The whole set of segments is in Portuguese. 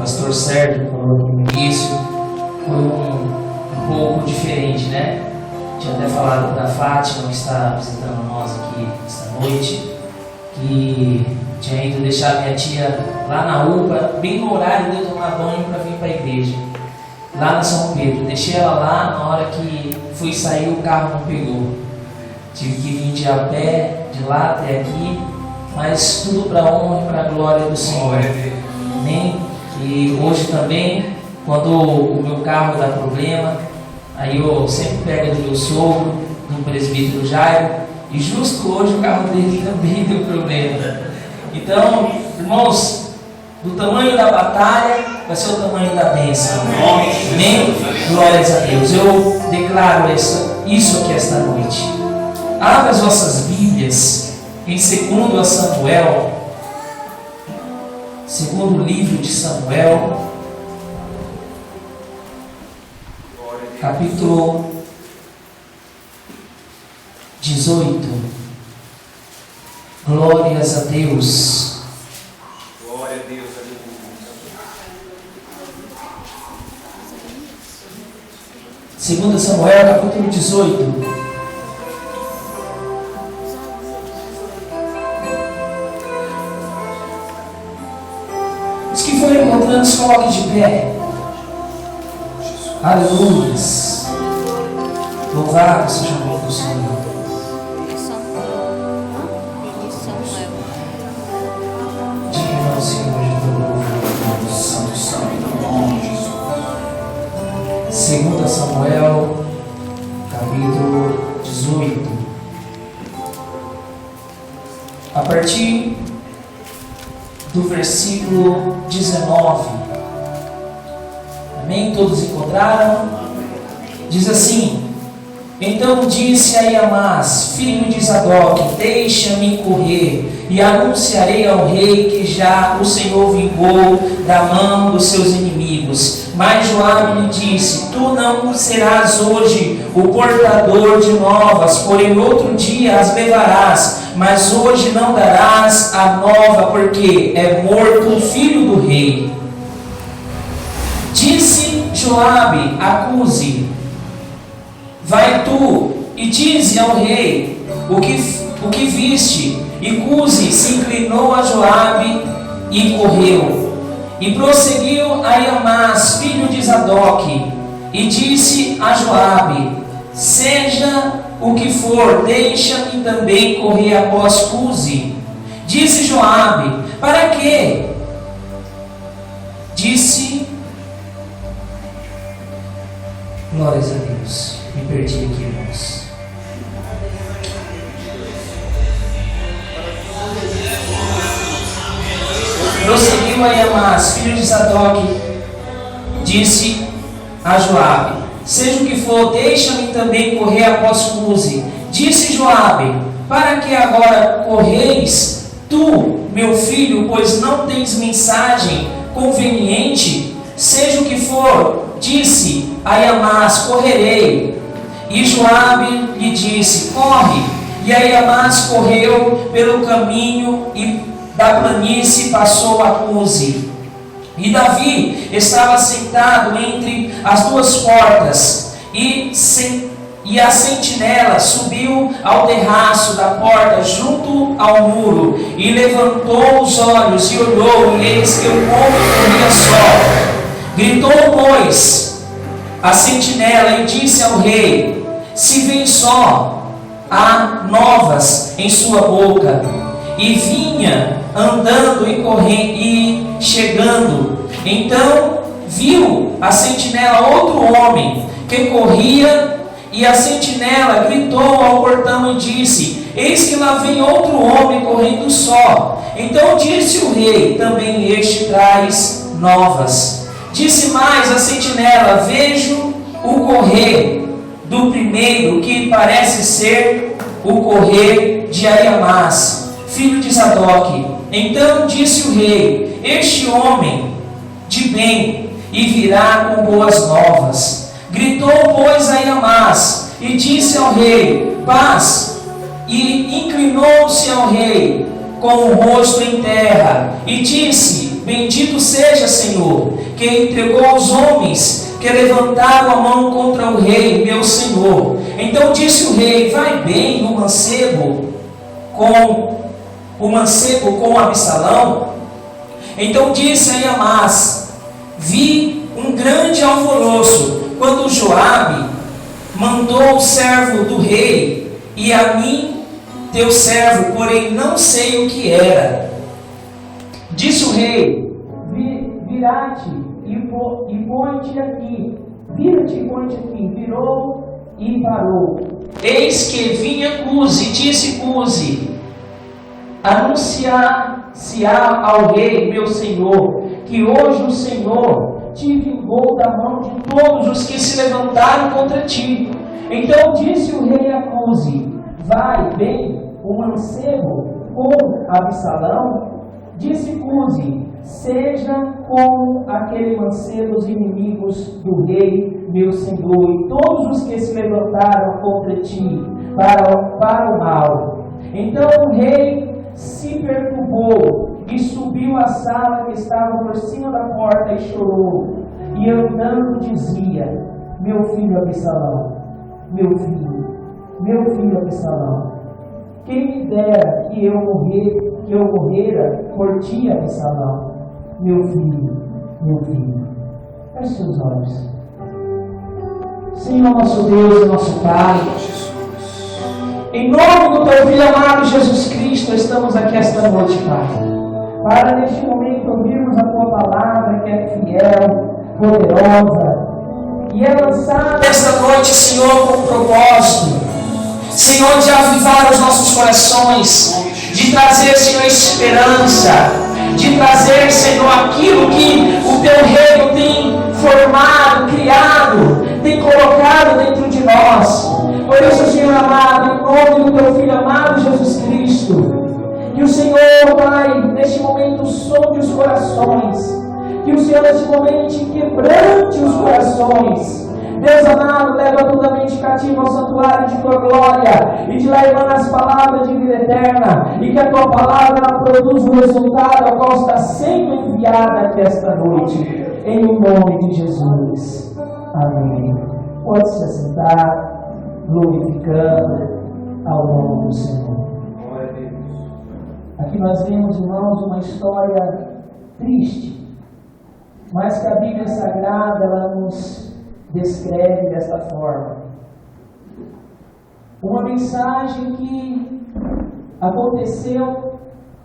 pastor Sérgio falou aqui no início, foi um pouco diferente, né? Tinha até falado da Fátima, que está visitando nós aqui esta noite, que tinha ido deixar minha tia lá na UPA, bem no horário de eu tomar banho para vir para a igreja, lá na São Pedro. Deixei ela lá, na hora que fui sair o carro não pegou. Tive que vir de a pé, de lá até aqui, mas tudo para a honra e para a glória do Senhor. Amém? E hoje também, quando o meu carro dá problema, aí eu sempre pego do meu sogro, do presbítero Jairo, e justo hoje o carro dele também deu problema. Então, irmãos, do tamanho da batalha vai ser o tamanho da bênção. Amém? Glórias a Deus. Eu declaro isso aqui esta noite. Abra as vossas Bíblias em 2 Samuel, segundo livro de Samuel, capítulo 18. Glórias a Deus. Glória a Deus. Segundo Samuel, capítulo 18. Os que forem encontrando, se coloquem de pé. Aleluias. Louvado seja o nome do Senhor. Diga ao Senhor de todo Santo, Santo, nome de Jesus. 2 Samuel, capítulo 18. A partir do versículo 19. Amém? Todos encontraram? Diz assim: Então disse a Iamás, filho de Zadok: Deixa-me correr, e anunciarei ao rei que já o Senhor vingou da mão dos seus inimigos. Mas Joabe lhe disse: Tu não serás hoje o portador de novas, porém outro dia as levarás, mas hoje não darás a nova, porque é morto o filho do rei. Disse Joabe a Cusi: Vai tu e dize ao rei o que viste. E Cusi se inclinou a Joabe e correu. E prosseguiu a Iamás, filho de Zadok, e disse a Joabe: Seja o que for, deixa-me também correr após Cusi. Disse Joabe: Para quê? Disse... Glórias a Deus. Me perdi aqui, irmãos. Prosseguiu a Iamás, filho de Zadok, disse a Joabe: Seja o que for, deixa-me também correr após Cusi. Disse Joabe: Para que agora correis tu, meu filho, pois não tens mensagem conveniente? Seja o que for, disse a Iamás: Correrei. E Joabe lhe disse: Corre. E a Iamás correu pelo caminho e da planície passou a Cusi. E Davi estava sentado entre as duas portas, e a sentinela subiu ao terraço da porta junto ao muro, e levantou os olhos e olhou, e eis que o povo corria só. Gritou, pois, a sentinela e disse ao rei: Se vem só, há novas em sua boca. E vinha andando e correndo e chegando. Então viu a sentinela outro homem que corria, e a sentinela gritou ao portão e disse: Eis que lá vem outro homem correndo só. Então disse o rei: Também este traz novas. Disse mais a sentinela: Vejo o correr do primeiro, que parece ser o correr de Iamás, filho de Zadok. Então disse o rei: Este homem de bem, e virá com boas novas. Gritou, pois, a Iamás, e disse ao rei: Paz. E inclinou-se ao rei com o rosto em terra, e disse: Bendito seja, Senhor. que entregou aos homens que levantaram a mão contra o rei, meu senhor. Então disse o rei: vai bem o mancebo com Absalão? Então disse a Amás: vi um grande alvoroço quando Joabe mandou o servo do rei, e a mim teu servo, porém não sei o que era. Disse o rei: vira-te e põe-te aqui. Vira-te e põe-te aqui. Virou e parou. Eis que vinha Cusi, disse Cusi: anunciar-se-á ao rei, meu senhor, que hoje o Senhor te vingou da mão de todos os que se levantaram contra ti. Então disse o rei a Cusi: vai bem o mancebo com Absalão? Disse Cusi: seja como aquele mancebo os inimigos do rei, meu senhor, e todos os que se levantaram contra ti para o mal. Então o rei se perturbou e subiu à sala que estava por cima da porta e chorou. E andando dizia: meu filho Absalão, meu filho Absalão, quem me dera que eu morrera por ti, Absalão, meu filho. Feche seus olhos. Senhor nosso Deus e nosso Pai, em nome do Teu Filho amado Jesus Cristo, estamos aqui esta noite, Pai, para neste momento ouvirmos a Tua palavra, que é fiel, poderosa, e é lançada esta noite, Senhor, com propósito, Senhor, de avivar os nossos corações, de trazer, Senhor, esperança, de trazer, Senhor, aquilo que o Teu reino tem formado, criado, tem colocado dentro de nós. Por isso, Senhor amado, em nome do Teu Filho amado Jesus Cristo, que o Senhor, Pai, neste momento sonde os corações, que o Senhor neste momento quebrante os corações. Deus amado, leva toda a mente cativa ao santuário de Tua glória, e de lá emana as palavras de vida eterna, e que a Tua palavra produza o resultado ao qual está sendo enviada aqui esta noite, em nome de Jesus. Amém. Pode se assentar, glorificando ao nome do Senhor. Aqui nós vemos, irmãos, uma história triste, mas que a Bíblia Sagrada ela nos descreve desta forma. Uma mensagem que aconteceu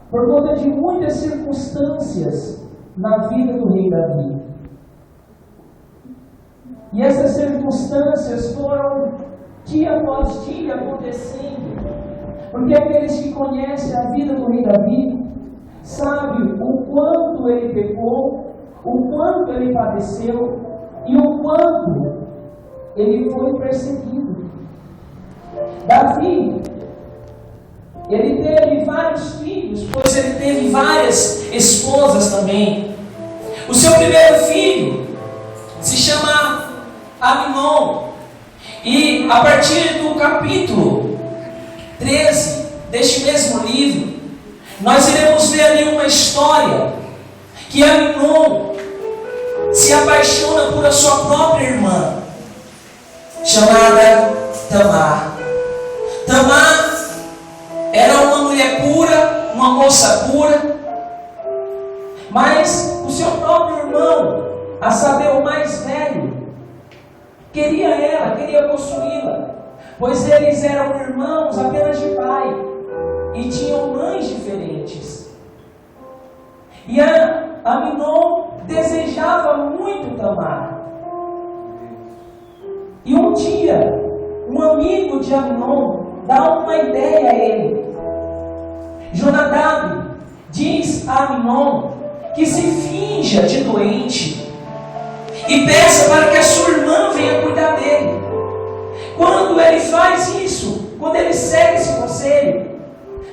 por conta de muitas circunstâncias na vida do rei Davi. E essas circunstâncias foram dia após dia acontecendo, porque aqueles que conhecem a vida do rei Davi sabem o quanto ele pecou, o quanto ele padeceu e o quanto ele foi perseguido. Davi, ele teve vários filhos, pois ele teve várias esposas também. O seu primeiro filho se chama Amnon, e a partir do capítulo 13 deste mesmo livro, nós iremos ver ali uma história que Amnon se apaixona por a sua própria irmã, chamada Tamar. Tamar era uma mulher pura, uma moça pura, mas o seu próprio irmão, a saber, o mais velho, queria ela, queria possuí-la, pois eles eram irmãos apenas de pai e tinham mães diferentes. E Amnon desejava muito Tamar. E um dia, um amigo de Amnon dá uma ideia a ele. Jonadab diz a Amnon que se finja de doente e peça para que a sua irmã venha cuidar dele. Quando ele faz isso, quando ele segue esse conselho,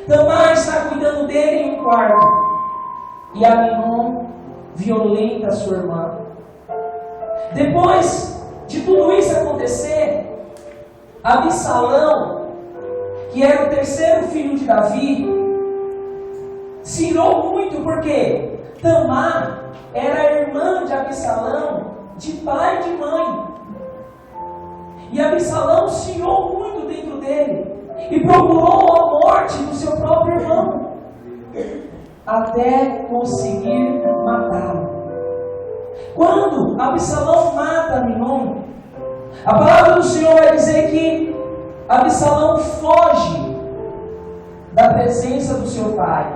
Tamar está cuidando dele em um quarto, e Amnon violenta a sua irmã. Depois de tudo isso acontecer, Absalão, que era o terceiro filho de Davi, se irou muito porque Tamar era a irmã de Absalão, de pai e de mãe. E Absalão se irou muito dentro dele e procurou a morte do seu próprio irmão, até conseguir matá-lo. Quando Absalão mata Amnon, a palavra do Senhor vai dizer que Absalão foge da presença do seu pai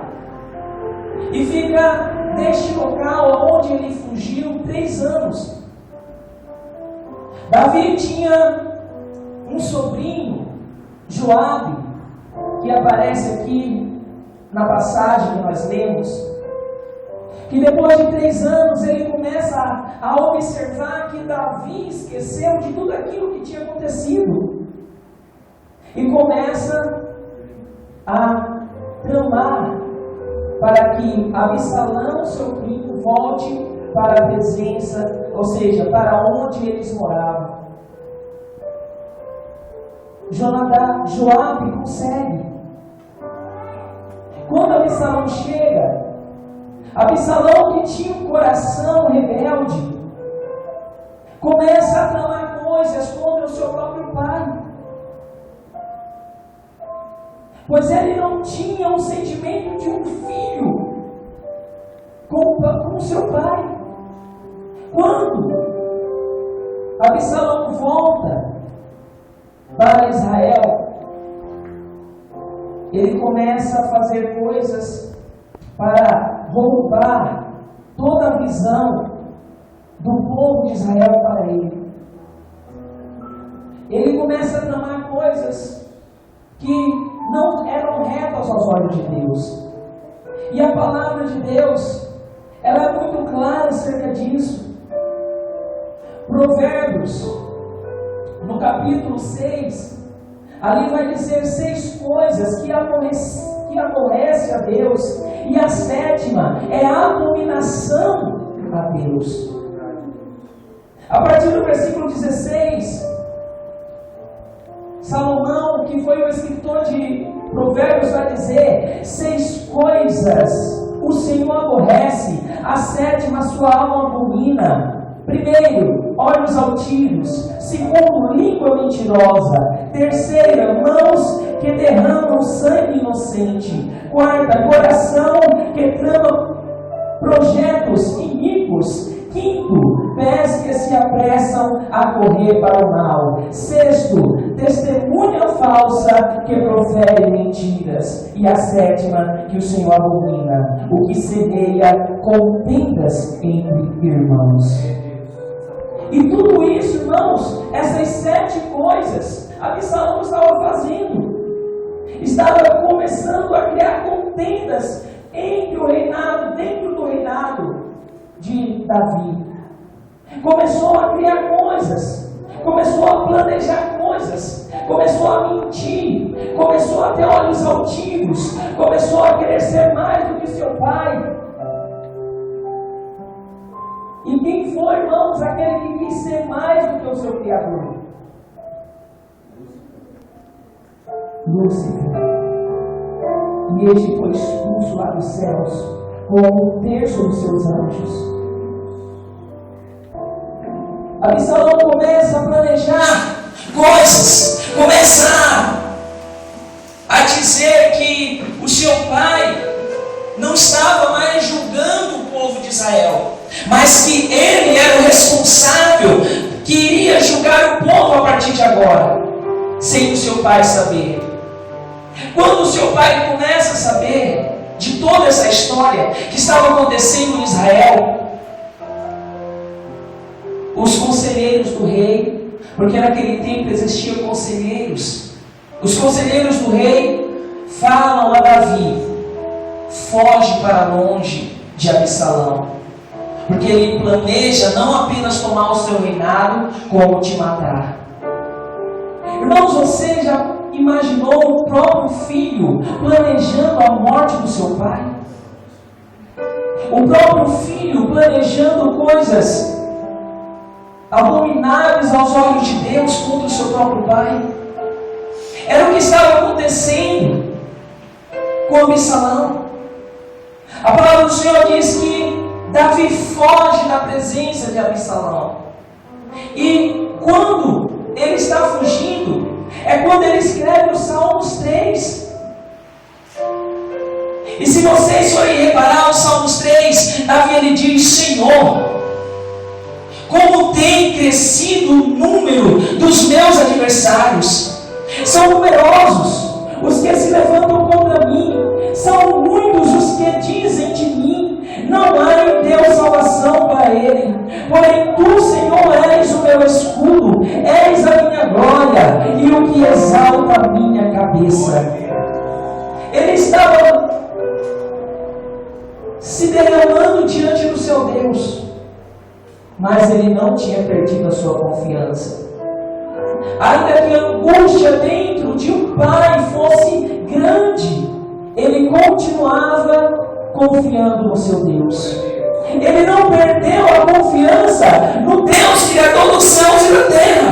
e fica neste local onde ele fugiu 3 anos. Davi tinha um sobrinho, Joabe, que aparece aqui na passagem que nós lemos, que depois de 3 anos ele começa a observar que Davi esqueceu de tudo aquilo que tinha acontecido e começa a tramar para que Absalão, seu primo, volte para a presença, ou seja, para onde eles moravam. Joabe consegue. Quando Absalão chega, Absalão, que tinha um coração rebelde, começa a tramar coisas contra o seu próprio pai, pois ele não tinha o sentimento de um filho com seu pai. Quando Absalão volta para Israel, ele começa a fazer coisas para roubar toda a visão do povo de Israel para ele. Ele começa a tramar coisas que não eram retas aos olhos de Deus. E a palavra de Deus, ela é muito clara acerca disso. Provérbios, no capítulo 6, ali vai dizer 6 coisas que aborrece a Deus, e a 7ª é a abominação a Deus. A partir do versículo 16, Salomão, que foi o escritor de Provérbios, vai dizer: 6 coisas o Senhor aborrece, a 7ª sua alma abomina. Primeiro, olhos altivos. Segundo, língua mentirosa. Terceira, mãos que derramam sangue inocente. Quarta, coração que trama projetos iníquos. Quinto, pés que se apressam a correr para o mal. Sexto, testemunha falsa que profere mentiras. E a 7ª, que o Senhor abomina, o que semeia contendas entre irmãos. E tudo isso, irmãos, essas 7 coisas, Absalão estava fazendo. Estava começando a criar contendas entre o reinado, dentro do reinado de Davi. Começou a criar coisas, começou a planejar coisas, começou a mentir, começou a ter olhos altivos, começou a querer ser mais do que seu pai. E quem foi, irmãos, aquele que quis ser mais do que o seu Criador? Lúcifer. E este foi expulso lá dos céus com 1/3 dos seus anjos. Absalão começa a planejar coisas, começa a dizer que o seu pai não estava mais julgando o povo de Israel, mas que ele era o responsável, que iria julgar o povo a partir de agora, sem o seu pai saber. Quando o seu pai começa a saber de toda essa história que estava acontecendo em Israel, os conselheiros do rei, porque naquele tempo existiam conselheiros, os conselheiros do rei falam a Davi: foge para longe de Absalão, porque ele planeja não apenas tomar o seu reinado, como te matar. Irmãos, você já imaginou o próprio filho planejando a morte do seu pai? O próprio filho planejando coisas abomináveis aos olhos de Deus contra o seu próprio pai? Era o que estava acontecendo com Absalão. A palavra do Senhor diz que Davi foge da presença de Absalão. E quando ele está fugindo, é quando ele escreve os Salmos 3. E se vocês forem reparar os Salmos 3, Davi ele diz: Senhor, como tem crescido o número dos meus adversários. São numerosos os que se levantam contra mim. São muitos os que dizem de mim: não há em Deus salvação para ele. Porém tu, Senhor, és o meu escudo, és a minha glória e o que exalta a minha cabeça. Ele estava se derramando diante do seu Deus, mas ele não tinha perdido a sua confiança. Ainda que a angústia dentro de um pai fosse grande, ele continuava confiando no seu Deus. Ele não perdeu a confiança no Deus Criador dos céus e da terra.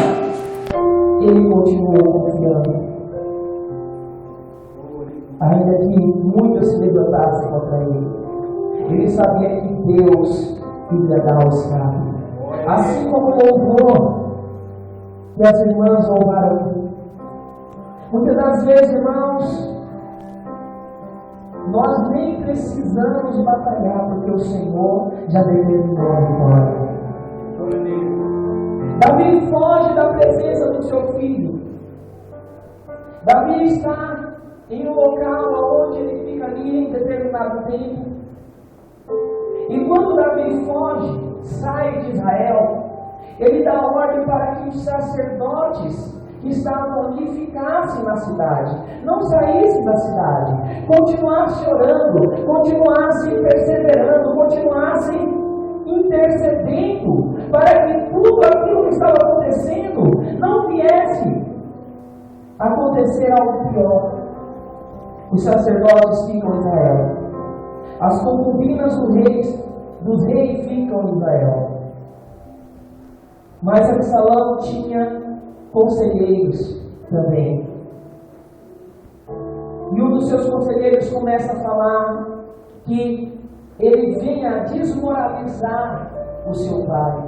Ele continuou confiando. Ainda que muitos se levantassem contra ele, ele sabia que Deus iria dar o escape. Assim como o louvor que as irmãs louvaram aqui. Muitas das vezes, irmãos, nós nem precisamos batalhar, porque o Senhor já determinou a vitória. Davi foge da presença do seu filho. Davi está em um local onde ele fica ali em determinado tempo. E quando Davi foge, sai de Israel, ele dá ordem para que os sacerdotes que estavam ali ficassem na cidade, não saíssem da cidade, continuassem orando, continuassem perseverando, continuassem intercedendo, para que tudo aquilo que estava acontecendo não viesse a acontecer algo pior. Os sacerdotes ficam em Israel, as concubinas dos reis ficam em Israel. Mas Absalão tinha conselheiros também. E um dos seus conselheiros começa a falar que ele venha desmoralizar o seu pai.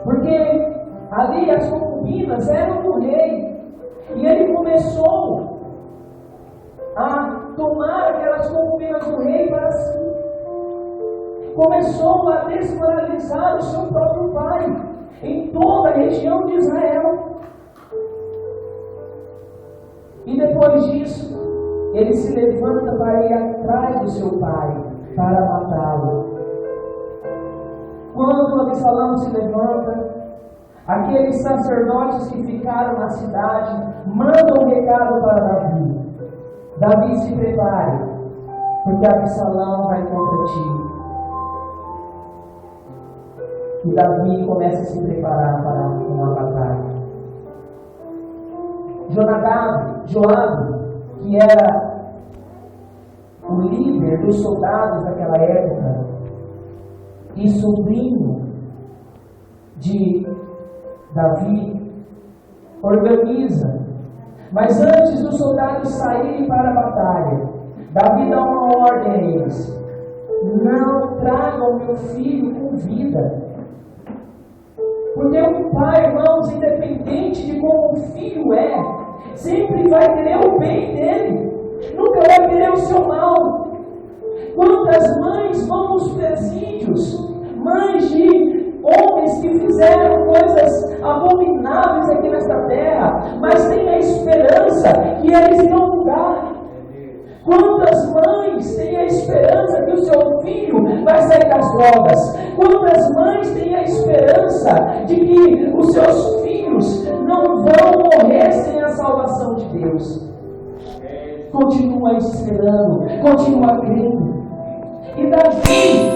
Porque ali as concubinas eram do rei. E ele começou a tomar aquelas concubinas do rei para si. Começou a desmoralizar o seu próprio pai em toda a região de Israel. E depois disso, ele se levanta para ir atrás do seu pai, para matá-lo. Quando Absalão se levanta, aqueles sacerdotes que ficaram na cidade mandam um recado para Davi: Davi, se prepare, porque Absalão vai contra ti. E Davi começa a se preparar para uma batalha. Joabe, que era o líder dos soldados daquela época e sobrinho de Davi, organiza. Mas antes dos soldados saírem para a batalha, Davi dá uma ordem a eles: não tragam meu filho com vida. Porque um pai, irmãos, independente de como um filho é, sempre vai querer o bem dele, nunca vai querer o seu mal. Quantas mães vão nos presídios, mães de homens que fizeram coisas abomináveis aqui nesta terra, mas têm a esperança que eles irão mudar. Quantas mães têm a esperança que o seu filho vai sair das drogas? Quantas mães têm a esperança de que os seus filhos não vão morrer sem a salvação de Deus? Continua esperando, continua crendo. E Davi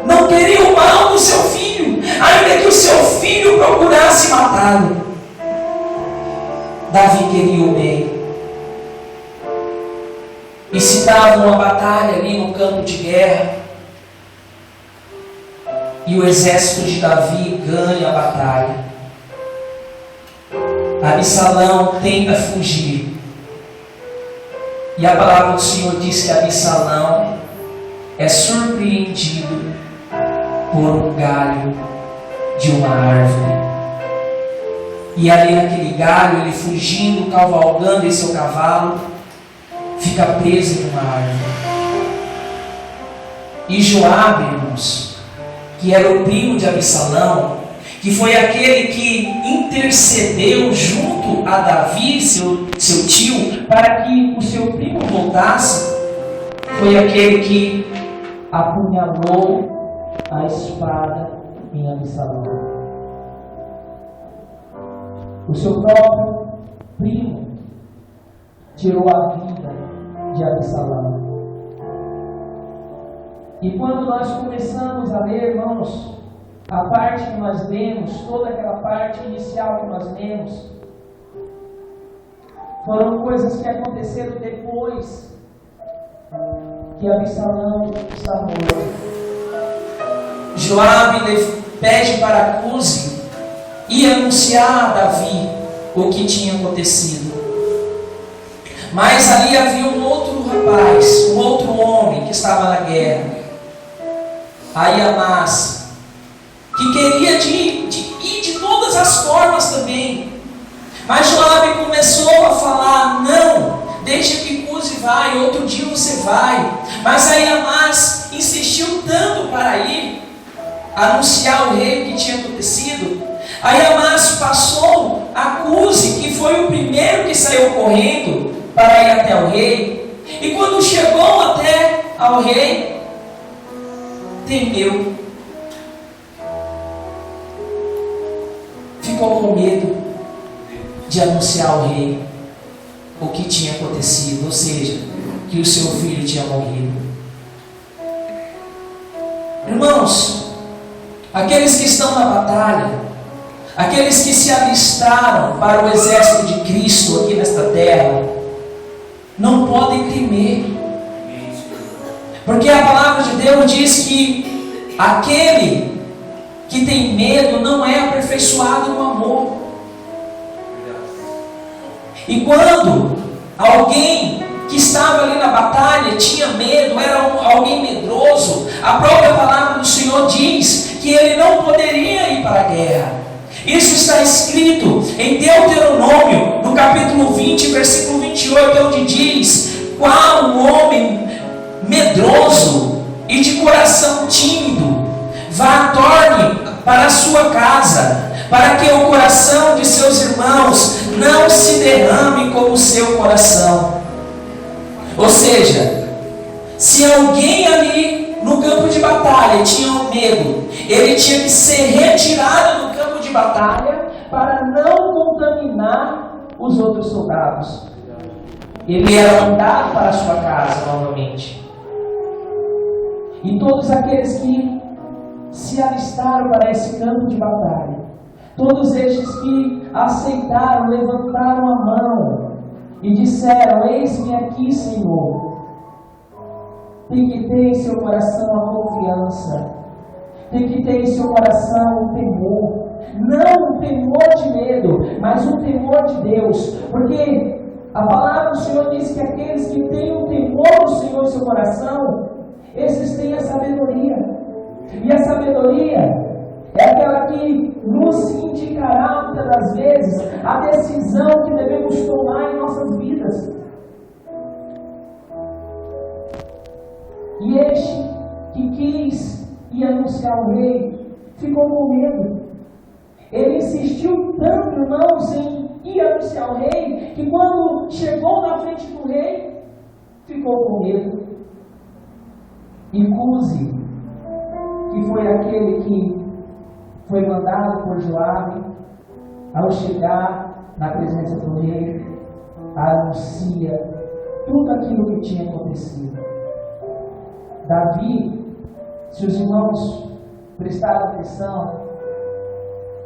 não queria o mal do seu filho, ainda que o seu filho procurasse matá-lo. Davi queria o bem. E se dava uma batalha ali no campo de guerra, e o exército de Davi ganha a batalha. Absalão tenta fugir, e a palavra do Senhor diz que Absalão é surpreendido por um galho de uma árvore. E ali naquele galho, ele fugindo, cavalgando em seu cavalo, fica preso em uma árvore. E Joabe, irmãos, que era o primo de Absalão, que foi aquele que intercedeu junto a Davi, seu tio, para que o seu primo voltasse, foi aquele que apunhalou a espada em Absalão. O seu próprio primo tirou a vida de Absalão. E quando nós começamos a ler, irmãos, a parte que nós lemos, toda aquela parte inicial que nós lemos, foram coisas que aconteceram depois que Absalão está morto. Joabe pede para Cusi ir anunciar a Davi o que tinha acontecido. Mas ali havia um outro rapaz, um outro homem que estava na guerra, Aiamás, que queria ir de todas as formas também. Mas Joabe começou a falar: não, deixa que Cusi vai, outro dia você vai. Mas Aiamás insistiu tanto para ir anunciar o rei o que tinha acontecido. Aiamás passou a Cusi, que foi o primeiro que saiu correndo para ir até o rei. E quando chegou até ao rei, temeu, ficou com medo de anunciar ao rei o que tinha acontecido, ou seja, que o seu filho tinha morrido. Irmãos, aqueles que estão na batalha, aqueles que se alistaram para o exército de Cristo aqui nesta terra, não podem temer, porque a palavra de Deus diz que aquele que tem medo não é aperfeiçoado no amor. E quando alguém que estava ali na batalha tinha medo, era alguém medroso, a própria palavra do Senhor diz que ele não poderia ir para a guerra. Isso está escrito em Deuteronômio, no capítulo 20, versículo 28, onde diz: qual um homem medroso e de coração tímido, vá, torne para a sua casa, para que o coração de seus irmãos não se derrame como o seu coração. Ou seja, se alguém ali no campo de batalha tinha um medo, ele tinha que ser retirado do campo de batalha para não contaminar os outros soldados. Ele era mandado para a sua casa novamente. E todos aqueles que se alistaram para esse campo de batalha, todos estes que aceitaram, levantaram a mão e disseram: eis-me aqui, Senhor. Tem que ter em seu coração a confiança, tem que ter em seu coração o temor, não um temor de medo, mas um temor de Deus, porque a palavra do Senhor diz que aqueles que têm o temor do Senhor em seu coração, esses têm a sabedoria. E a sabedoria é aquela que nos indicará muitas das vezes a decisão que devemos tomar em nossas vidas. E este que quis ir anunciar o rei ficou com medo. Ele insistiu tanto, irmãos, em ir anunciar o rei, que quando chegou na frente do rei, ficou com medo. E Cusi, que foi aquele que foi mandado por Joabe, ao chegar na presença do rei, anuncia tudo aquilo que tinha acontecido. Davi, se os irmãos prestarem atenção,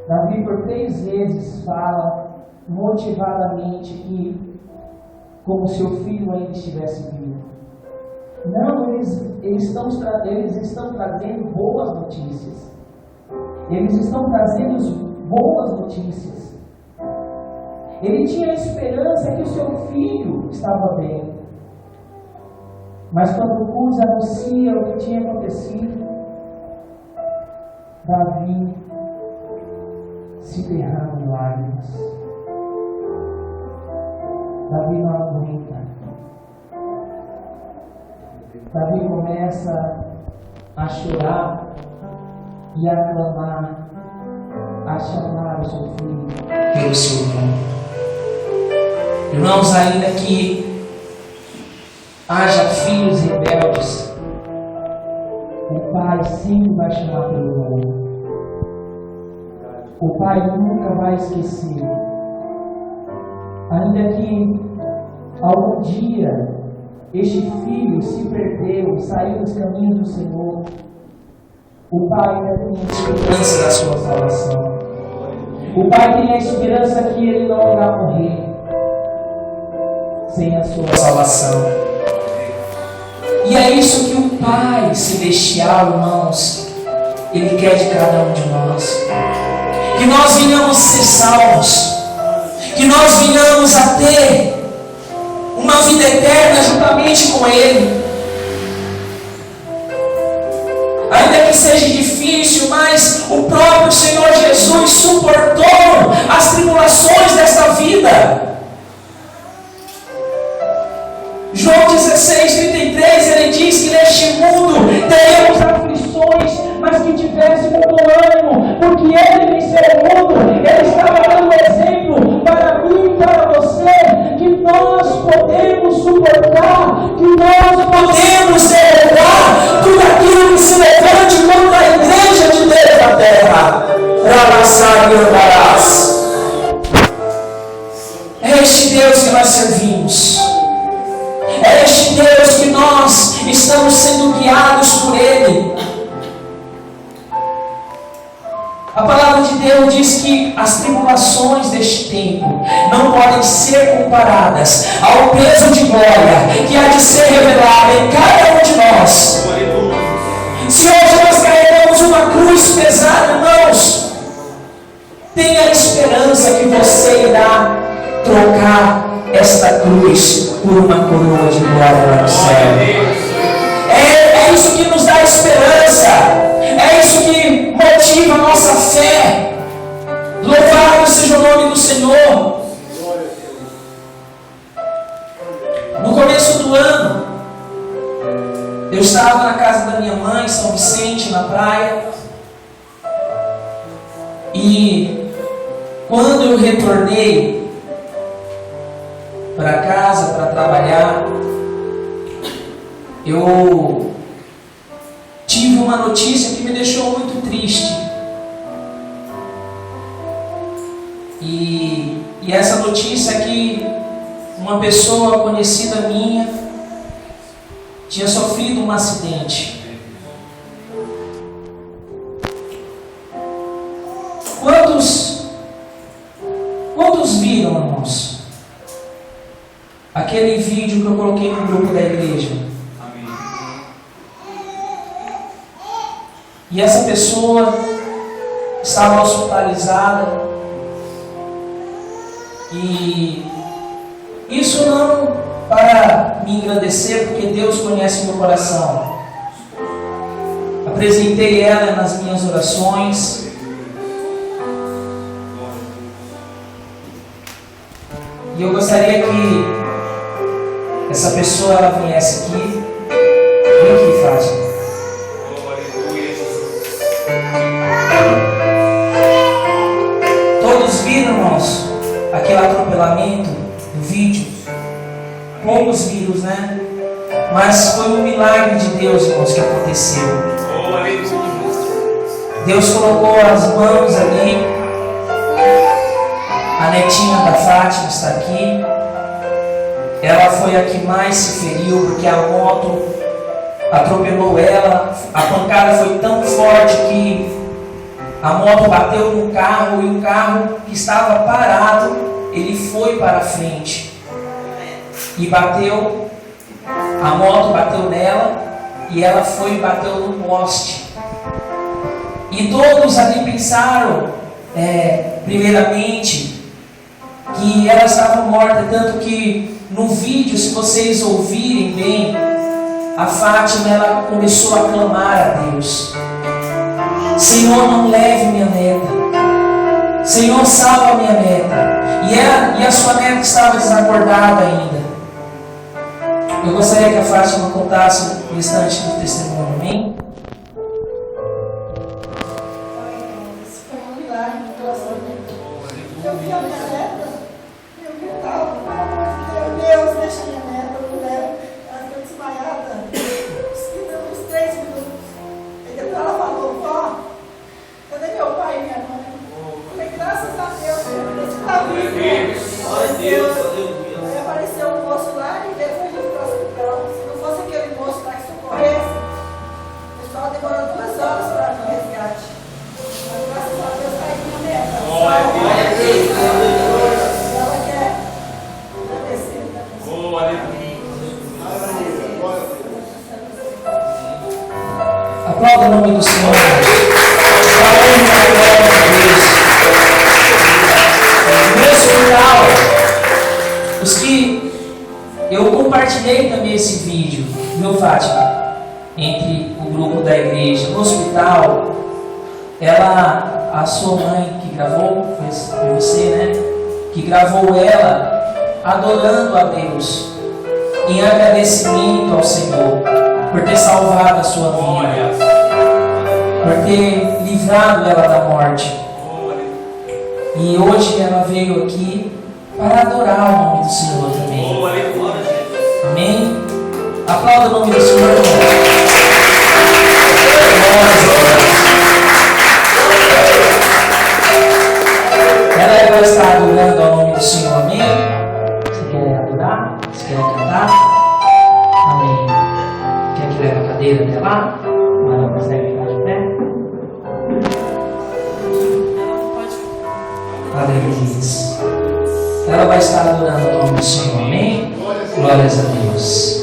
Davi por 3 vezes fala motivadamente que como seu filho ainda estivesse vivo. Não, eles estão trazendo boas notícias. Eles estão trazendo boas notícias. Ele tinha esperança que o seu filho estava bem. Mas quando Cus anuncia o que tinha acontecido, Davi se derrama em lágrimas. Davi não aguenta. Davi começa a chorar e a clamar, a chamar o seu filho pelo seu nome. Irmãos, ainda que haja filhos rebeldes, o Pai sempre vai chamar pelo nome. O Pai nunca vai esquecer. Ainda que algum dia este filho se perdeu, saiu dos caminhos do Senhor, o Pai ainda tem a esperança da sua salvação. O Pai tem a esperança que ele não irá morrer sem a sua salvação. E é isso que o Pai Celestial, irmãos, Ele quer de cada um de nós. Que nós venhamos ser salvos. Que nós venhamos a ter uma vida eterna juntamente com Ele. Ainda que seja difícil, mas o próprio Senhor Jesus suportou as tribulações desta vida. João 16:33, ele diz que neste mundo teremos aflições, mas que tivéssemos bom ânimo, porque Ele venceu o mundo. Ele estava dando um exemplo para mim e para você, que nós podemos suportar, que nós podemos derrubar tudo aquilo que se levante contra a igreja de Deus na terra. Ramassar e andarás. É este Deus que nós servimos. É este Deus que nós estamos sendo guiados por Ele. A palavra de Deus diz que as tribulações deste tempo não podem ser comparadas ao peso de glória que há de ser revelado em cada um de nós. Se hoje nós carregamos uma cruz pesada, irmãos, tenha a esperança que você irá trocar esta cruz por uma coroa de glória lá no céu. É isso que nos dá esperança. É isso que motiva a nossa fé. Louvado seja o nome do Senhor. No começo do ano, eu estava na casa da minha mãe, em São Vicente, na praia. E quando eu retornei para casa, para trabalhar, eu tive uma notícia que me deixou muito triste. E essa notícia é que uma pessoa conhecida minha tinha sofrido um acidente. Quantos viram, irmãos, aquele vídeo que eu coloquei no grupo da igreja? E essa pessoa estava hospitalizada. E isso não para me engrandecer, porque Deus conhece o meu coração. Apresentei ela nas minhas orações. E eu gostaria que essa pessoa ela viesse aqui. Vem aqui, Fátima. Todos viram, irmãos, aquele atropelamento do vídeo? Poucos viram, né? Mas foi um milagre de Deus, irmãos, que aconteceu. Deus colocou as mãos ali. A netinha da Fátima está aqui. Ela foi a que mais se feriu, porque a moto atropelou ela. A pancada foi tão forte que a moto bateu no carro, e o carro que estava parado, ele foi para a frente e bateu. A moto bateu nela e ela foi e bateu no poste. E todos ali pensaram, primeiramente, que ela estava morta, tanto que no vídeo, se vocês ouvirem bem, a Fátima, ela começou a clamar a Deus: Senhor, não leve minha neta. Senhor, salva minha neta. E a sua neta estava desacordada ainda. Eu gostaria que a Fátima contasse o restante do testemunho, amém? Foi um milagre de doação. Eu vi a minha neta, eu gritava: meu Deus, deixa minha neta, mulher. Ela ficou desmaiada. Uns 3 minutos. E depois ela falou: vó, cadê meu pai e minha mãe? Eu falei: graças a Deus, Deus está vivo. Glória a Deus. Aí apareceu um moço lá e levou ele para o hospital. Se não fosse aquele moço lá que socorresse, o pessoal demorou 2 horas para o resgate. Mas graças a Deus está aí minha neta. Glória a Deus. Ela quer agradecer. Aplauda o nome do Senhor. Falando na glória de Deus. No hospital, os que eu compartilhei também esse vídeo, viu, Fátima? Entre o grupo da igreja. No hospital, a sua mãe que gravou, foi você, né? Que gravou ela adorando a Deus, em agradecimento ao Senhor, por ter salvado a sua vida, por ter livrado ela da morte. E hoje ela veio aqui para adorar o nome do Senhor também. Amém? Aplauda o nome do Senhor. Ela vai estar adorando ao nome do Senhor. Amém? Você quer adorar? Você quer cantar? Amém. Quer que leve a cadeira até lá? Mas não consegue ficar de pé? Aleluia. Ela vai estar adorando o nome do Senhor. Amém? Glórias a Deus.